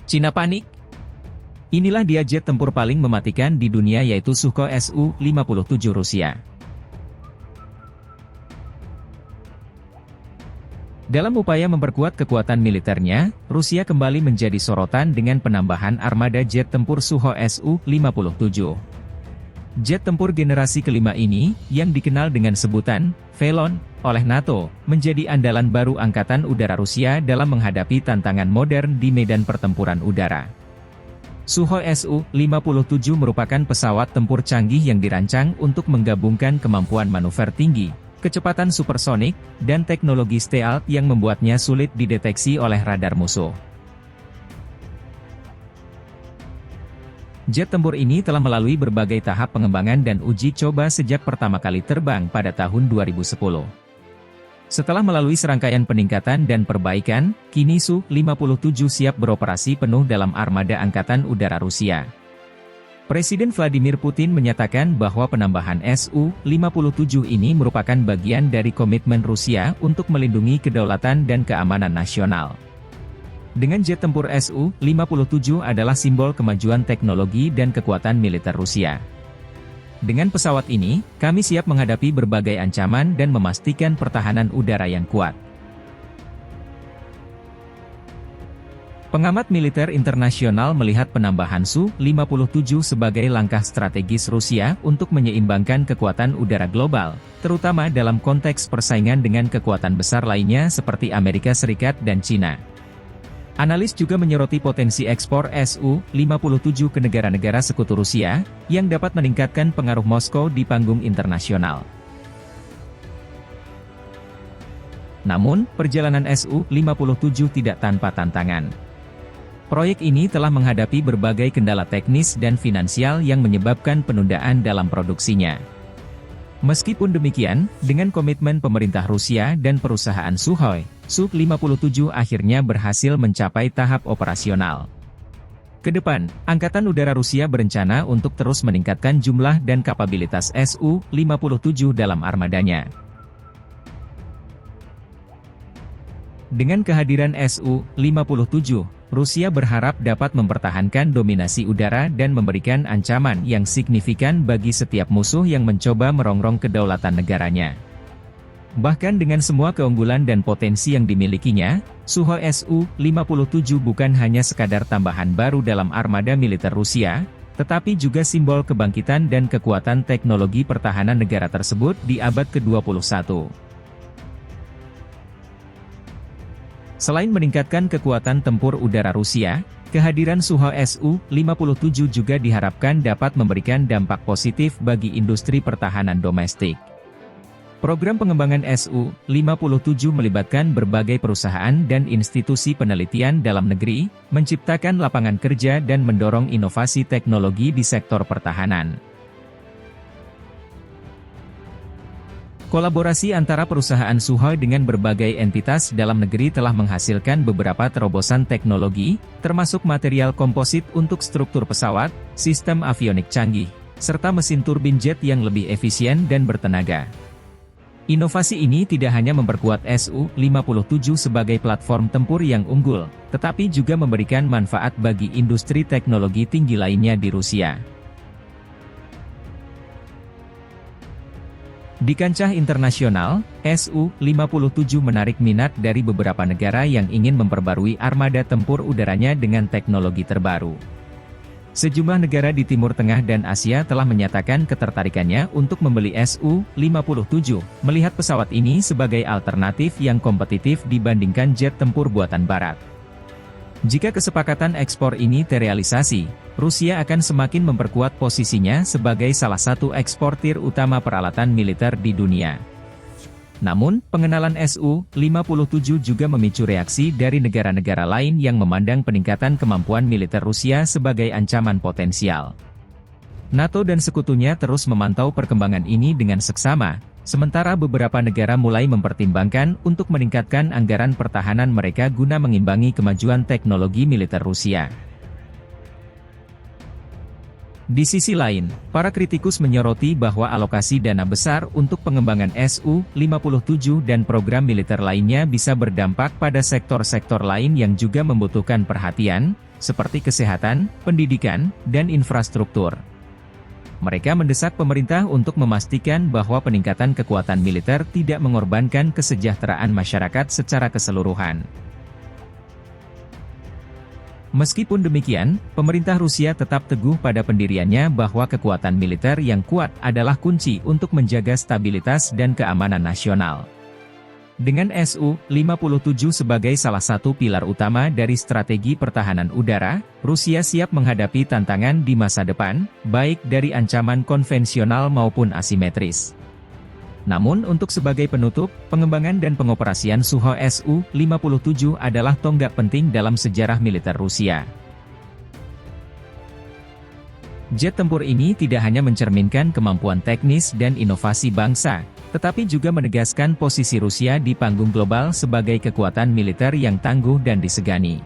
Cina panik? Inilah dia jet tempur paling mematikan di dunia, yaitu Sukhoi Su-57 Rusia. Dalam upaya memperkuat kekuatan militernya, Rusia kembali menjadi sorotan dengan penambahan armada jet tempur Sukhoi Su-57. Jet tempur generasi kelima ini, yang dikenal dengan sebutan Velon oleh NATO, menjadi andalan baru Angkatan Udara Rusia dalam menghadapi tantangan modern di medan pertempuran udara. Sukhoi Su-57 merupakan pesawat tempur canggih yang dirancang untuk menggabungkan kemampuan manuver tinggi, kecepatan supersonik, dan teknologi stealth yang membuatnya sulit dideteksi oleh radar musuh. Jet tempur ini telah melalui berbagai tahap pengembangan dan uji coba sejak pertama kali terbang pada tahun 2010. Setelah melalui serangkaian peningkatan dan perbaikan, kini Su-57 siap beroperasi penuh dalam armada Angkatan Udara Rusia. Presiden Vladimir Putin menyatakan bahwa penambahan Su-57 ini merupakan bagian dari komitmen Rusia untuk melindungi kedaulatan dan keamanan nasional. Dengan jet tempur Su-57 adalah simbol kemajuan teknologi dan kekuatan militer Rusia. Dengan pesawat ini, kami siap menghadapi berbagai ancaman dan memastikan pertahanan udara yang kuat. Pengamat militer internasional melihat penambahan Su-57 sebagai langkah strategis Rusia untuk menyeimbangkan kekuatan udara global, terutama dalam konteks persaingan dengan kekuatan besar lainnya seperti Amerika Serikat dan Cina. Analis juga menyoroti potensi ekspor Su-57 ke negara-negara sekutu Rusia, yang dapat meningkatkan pengaruh Moskow di panggung internasional. Namun, perjalanan Su-57 tidak tanpa tantangan. Proyek ini telah menghadapi berbagai kendala teknis dan finansial yang menyebabkan penundaan dalam produksinya. Meskipun demikian, dengan komitmen pemerintah Rusia dan perusahaan Sukhoi, Su-57 akhirnya berhasil mencapai tahap operasional. Kedepan, Angkatan Udara Rusia berencana untuk terus meningkatkan jumlah dan kapabilitas Su-57 dalam armadanya. Dengan kehadiran Su-57, Rusia berharap dapat mempertahankan dominasi udara dan memberikan ancaman yang signifikan bagi setiap musuh yang mencoba merongrong kedaulatan negaranya. Bahkan dengan semua keunggulan dan potensi yang dimilikinya, Sukhoi Su-57 bukan hanya sekadar tambahan baru dalam armada militer Rusia, tetapi juga simbol kebangkitan dan kekuatan teknologi pertahanan negara tersebut di abad ke-21. Selain meningkatkan kekuatan tempur udara Rusia, kehadiran Sukhoi Su-57 juga diharapkan dapat memberikan dampak positif bagi industri pertahanan domestik. Program pengembangan Su-57 melibatkan berbagai perusahaan dan institusi penelitian dalam negeri, menciptakan lapangan kerja dan mendorong inovasi teknologi di sektor pertahanan. Kolaborasi antara perusahaan Sukhoi dengan berbagai entitas dalam negeri telah menghasilkan beberapa terobosan teknologi, termasuk material komposit untuk struktur pesawat, sistem avionik canggih, serta mesin turbin jet yang lebih efisien dan bertenaga. Inovasi ini tidak hanya memperkuat Su-57 sebagai platform tempur yang unggul, tetapi juga memberikan manfaat bagi industri teknologi tinggi lainnya di Rusia. Di kancah internasional, Su-57 menarik minat dari beberapa negara yang ingin memperbarui armada tempur udaranya dengan teknologi terbaru. Sejumlah negara di Timur Tengah dan Asia telah menyatakan ketertarikannya untuk membeli Su-57, melihat pesawat ini sebagai alternatif yang kompetitif dibandingkan jet tempur buatan Barat. Jika kesepakatan ekspor ini terrealisasi, Rusia akan semakin memperkuat posisinya sebagai salah satu eksportir utama peralatan militer di dunia. Namun, pengenalan Su-57 juga memicu reaksi dari negara-negara lain yang memandang peningkatan kemampuan militer Rusia sebagai ancaman potensial. NATO dan sekutunya terus memantau perkembangan ini dengan seksama, sementara beberapa negara mulai mempertimbangkan untuk meningkatkan anggaran pertahanan mereka guna mengimbangi kemajuan teknologi militer Rusia. Di sisi lain, para kritikus menyoroti bahwa alokasi dana besar untuk pengembangan Su-57 dan program militer lainnya bisa berdampak pada sektor-sektor lain yang juga membutuhkan perhatian, seperti kesehatan, pendidikan, dan infrastruktur. Mereka mendesak pemerintah untuk memastikan bahwa peningkatan kekuatan militer tidak mengorbankan kesejahteraan masyarakat secara keseluruhan. Meskipun demikian, pemerintah Rusia tetap teguh pada pendiriannya bahwa kekuatan militer yang kuat adalah kunci untuk menjaga stabilitas dan keamanan nasional. Dengan Su-57 sebagai salah satu pilar utama dari strategi pertahanan udara, Rusia siap menghadapi tantangan di masa depan, baik dari ancaman konvensional maupun asimetris. Namun untuk sebagai penutup, pengembangan dan pengoperasian Sukhoi Su-57 adalah tonggak penting dalam sejarah militer Rusia. Jet tempur ini tidak hanya mencerminkan kemampuan teknis dan inovasi bangsa, tetapi juga menegaskan posisi Rusia di panggung global sebagai kekuatan militer yang tangguh dan disegani.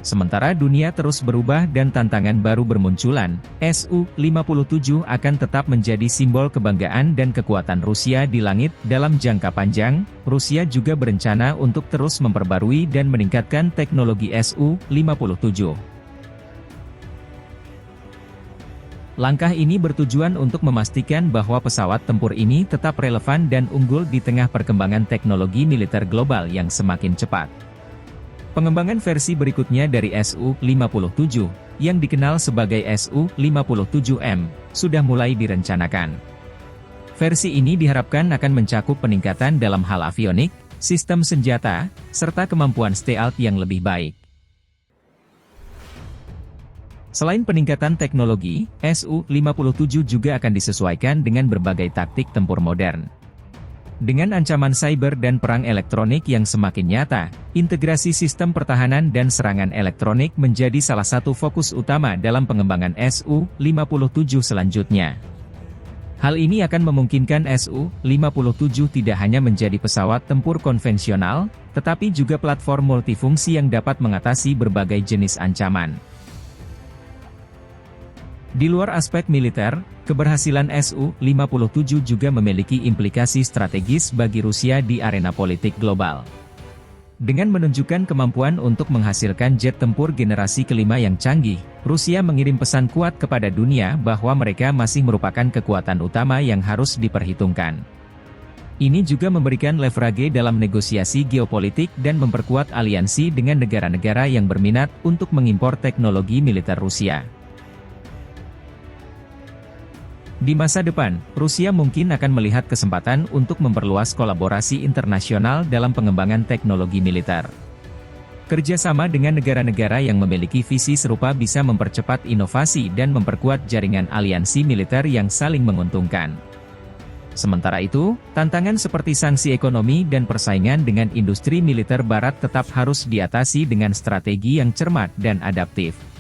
Sementara dunia terus berubah dan tantangan baru bermunculan, Su-57 akan tetap menjadi simbol kebanggaan dan kekuatan Rusia di langit. Dalam jangka panjang, Rusia juga berencana untuk terus memperbarui dan meningkatkan teknologi Su-57. Langkah ini bertujuan untuk memastikan bahwa pesawat tempur ini tetap relevan dan unggul di tengah perkembangan teknologi militer global yang semakin cepat. Pengembangan versi berikutnya dari Su-57, yang dikenal sebagai Su-57M, sudah mulai direncanakan. Versi ini diharapkan akan mencakup peningkatan dalam hal avionik, sistem senjata, serta kemampuan stealth yang lebih baik. Selain peningkatan teknologi, Su-57 juga akan disesuaikan dengan berbagai taktik tempur modern. Dengan ancaman cyber dan perang elektronik yang semakin nyata, integrasi sistem pertahanan dan serangan elektronik menjadi salah satu fokus utama dalam pengembangan Su-57 selanjutnya. Hal ini akan memungkinkan Su-57 tidak hanya menjadi pesawat tempur konvensional, tetapi juga platform multifungsi yang dapat mengatasi berbagai jenis ancaman. Di luar aspek militer, keberhasilan Su-57 juga memiliki implikasi strategis bagi Rusia di arena politik global. Dengan menunjukkan kemampuan untuk menghasilkan jet tempur generasi kelima yang canggih, Rusia mengirim pesan kuat kepada dunia bahwa mereka masih merupakan kekuatan utama yang harus diperhitungkan. Ini juga memberikan leverage dalam negosiasi geopolitik dan memperkuat aliansi dengan negara-negara yang berminat untuk mengimpor teknologi militer Rusia. Di masa depan, Rusia mungkin akan melihat kesempatan untuk memperluas kolaborasi internasional dalam pengembangan teknologi militer. Kerjasama dengan negara-negara yang memiliki visi serupa bisa mempercepat inovasi dan memperkuat jaringan aliansi militer yang saling menguntungkan. Sementara itu, tantangan seperti sanksi ekonomi dan persaingan dengan industri militer barat tetap harus diatasi dengan strategi yang cermat dan adaptif.